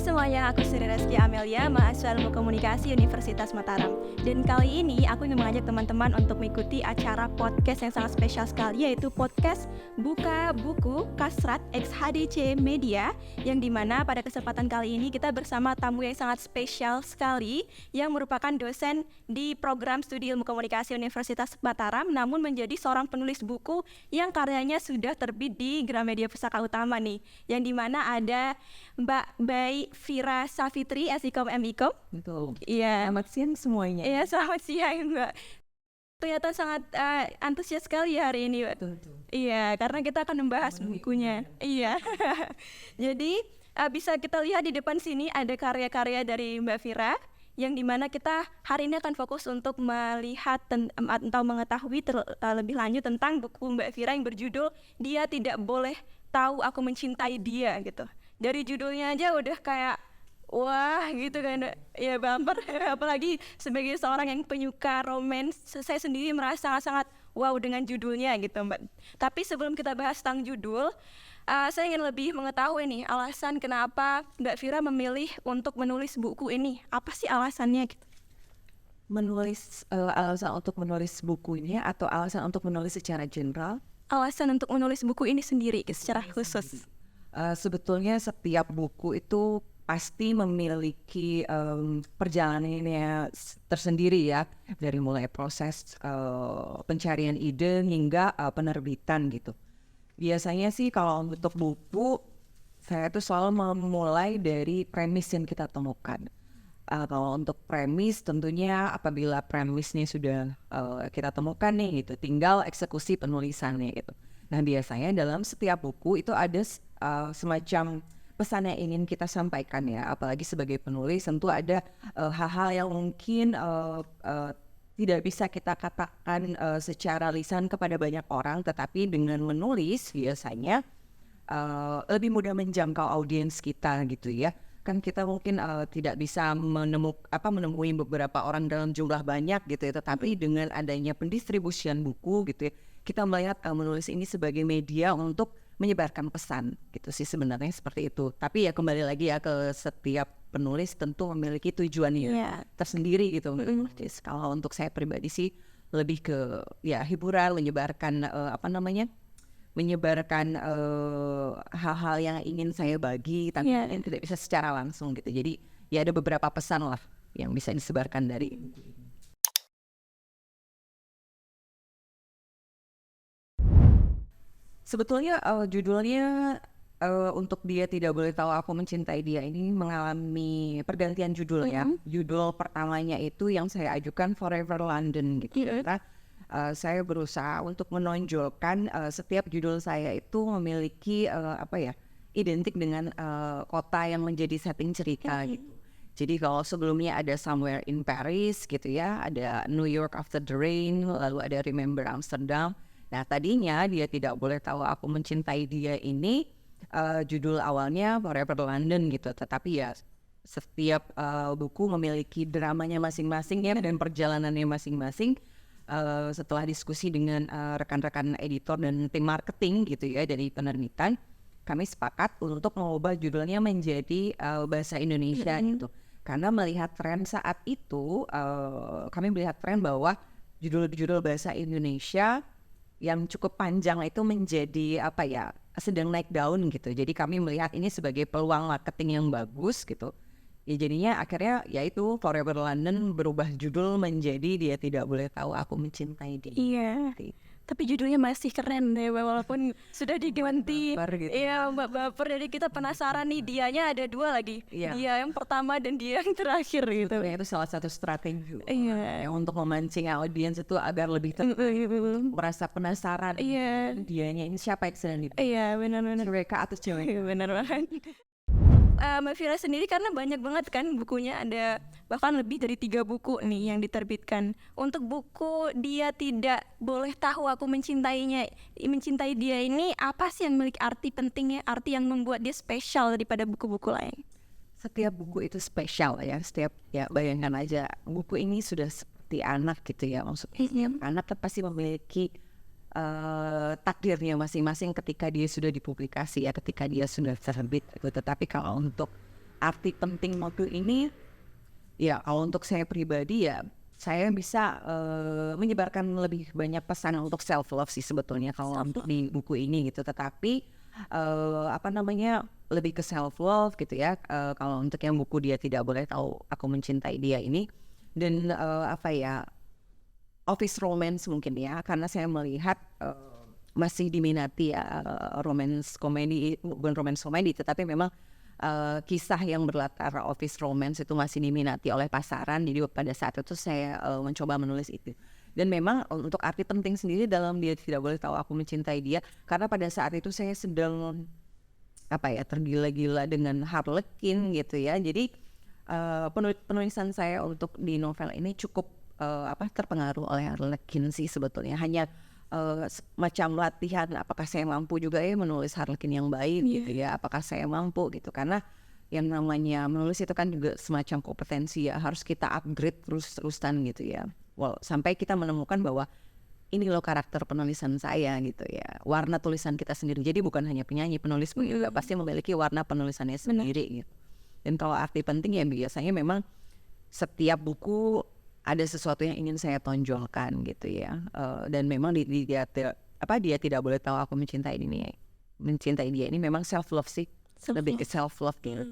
semuanya, aku Sri Reski Amelia, mahasiswa Ilmu Komunikasi Universitas Mataram. Dan kali ini aku ingin mengajak teman-teman untuk mengikuti acara podcast yang sangat spesial sekali, yaitu podcast Buka Buku Kasrat XHDC Media, yang dimana pada kesempatan kali ini kita bersama tamu yang sangat spesial sekali, yang merupakan dosen di program studi Ilmu Komunikasi Universitas Mataram, namun menjadi seorang penulis buku yang karyanya sudah terbit di Gramedia Pusaka Utama nih, yang dimana ada Mbak Bai Fira Safitri, Asikom Mikom. Betul. Iya. Selamat siang semuanya. Iya, selamat siang Mbak. Ternyata sangat antusias sekali ya hari ini, Mbak. Betul. Iya, karena kita akan membahas bukunya. Iya. Jadi bisa kita lihat di depan sini ada karya-karya dari Mbak Fira, yang dimana kita hari ini akan fokus untuk melihat atau mengetahui lebih lanjut tentang buku Mbak Fira yang berjudul Dia Tidak Boleh Tahu Aku Mencintai Dia gitu. Dari judulnya aja udah kayak wah gitu kan ya, bumper. Apalagi sebagai seorang yang penyuka romance, saya sendiri merasa sangat wow dengan judulnya gitu Mbak. Tapi sebelum kita bahas tentang judul, saya ingin lebih mengetahui nih alasan kenapa Mbak Fira memilih untuk menulis buku ini. Apa sih alasannya gitu? Alasan untuk menulis bukunya atau alasan untuk menulis secara general? Alasan untuk menulis buku ini sendiri secara khusus. Sebetulnya setiap buku itu pasti memiliki perjalanannya tersendiri ya, dari mulai proses pencarian ide hingga penerbitan gitu. Biasanya sih kalau untuk buku, saya tuh selalu memulai dari premis yang kita temukan. Kalau untuk premis tentunya apabila premisnya sudah kita temukan nih gitu, tinggal eksekusi penulisannya gitu. Nah biasanya dalam setiap buku itu ada semacam pesan yang ingin kita sampaikan ya, apalagi sebagai penulis tentu ada hal-hal yang mungkin tidak bisa kita katakan secara lisan kepada banyak orang, tetapi dengan menulis biasanya lebih mudah menjangkau audiens kita gitu ya. Kan kita mungkin tidak bisa menemui beberapa orang dalam jumlah banyak gitu ya, tetapi dengan adanya pendistribusian buku gitu ya, kita melihat menulis ini sebagai media untuk menyebarkan pesan gitu sih, sebenarnya seperti itu. Tapi ya kembali lagi ya ke setiap penulis tentu memiliki tujuannya tersendiri gitu. Kalau untuk saya pribadi sih lebih ke ya hiburan, menyebarkan hal-hal yang ingin saya bagi, tapi tidak bisa secara langsung gitu. Jadi ya ada beberapa pesan lah yang bisa disebarkan dari buku ini. Sebetulnya judulnya untuk Dia Tidak Boleh Tahu Aku Mencintai Dia ini mengalami pergantian judul ya. Judul pertamanya itu yang saya ajukan Forever London gitu. Saya berusaha untuk menonjolkan setiap judul saya itu memiliki identik dengan kota yang menjadi setting cerita gitu. Jadi kalau sebelumnya ada Somewhere in Paris gitu ya, ada New York After the Rain, lalu ada Remember Amsterdam. Nah tadinya Dia Tidak Boleh Tahu Aku Mencintai Dia ini judul awalnya Forever London gitu. Tetapi ya setiap buku memiliki dramanya masing-masing ya, dan perjalanannya masing-masing. Setelah diskusi dengan rekan-rekan editor dan tim marketing gitu ya dari penerbitan, kami sepakat untuk mengubah judulnya menjadi bahasa Indonesia gitu. Karena melihat tren saat itu, kami melihat tren bahwa judul-judul bahasa Indonesia yang cukup panjang itu menjadi sedang naik daun gitu. Jadi kami melihat ini sebagai peluang marketing yang bagus gitu. Ya jadinya akhirnya yaitu Forever London berubah judul menjadi Dia Tidak Boleh Tahu Aku Mencintai Dia. Iya. Tapi judulnya masih keren deh, walaupun sudah diganti. Gitu. Iya, Mbak Baper. Jadi kita penasaran nih, dianya ada dua lagi. Dia yang pertama dan dia yang terakhir gitu. Itu salah satu strategi yang untuk memancing audiens itu agar lebih merasa penasaran. Dianya ini siapa yang sedang itu? Iya, benar-benar. Mereka atau cewek? Benar banget. Mbak Fira sendiri karena banyak banget kan bukunya, ada bahkan lebih dari 3 buku nih yang diterbitkan. Untuk buku Dia Tidak Boleh Tahu Aku Mencintai Dia ini apa sih yang memiliki arti pentingnya, arti yang membuat dia spesial daripada buku-buku lain? Setiap buku itu spesial ya. Bayangkan aja buku ini sudah seperti anak gitu ya, maksudnya anak kan pasti memiliki takdirnya masing-masing ketika dia sudah dipublikasi ya, ketika dia sudah terbit gitu. Tetapi kalau untuk arti penting buku ini, ya kalau untuk saya pribadi ya saya bisa menyebarkan lebih banyak pesan untuk self love sih sebetulnya kalau untuk di buku ini gitu. Tetapi lebih ke self love gitu ya. Kalau untuk yang buku Dia Tidak Boleh Tahu Aku Mencintai Dia ini, dan office romance mungkin ya, karena saya melihat masih diminati ya, romance komedi, bukan romance komedi tetapi memang kisah yang berlatar office romance itu masih diminati oleh pasaran. Jadi pada saat itu saya mencoba menulis itu. Dan memang untuk arti penting sendiri dalam Dia Tidak Boleh Tahu Aku Mencintai Dia, karena pada saat itu saya sedang tergila-gila dengan Harlequin gitu ya. Jadi penulisan saya untuk di novel ini cukup terpengaruh oleh Harlequin sih sebetulnya. Hanya macam latihan apakah saya mampu juga menulis Harlequin yang baik gitu ya, apakah saya mampu gitu, karena yang namanya menulis itu kan juga semacam kompetensi ya, harus kita upgrade terus-terusan gitu ya, sampai kita menemukan bahwa ini loh karakter penulisan saya gitu ya, warna tulisan kita sendiri. Jadi bukan hanya penyanyi, penulis pun juga pasti memiliki warna penulisannya sendiri gitu. Dan kalau arti penting ya biasanya memang setiap buku ada sesuatu yang ingin saya tonjolkan gitu ya. Dan memang dia Tidak Boleh Tahu Aku Mencintai Dia ini memang self love sih, lebih ke self love gitu.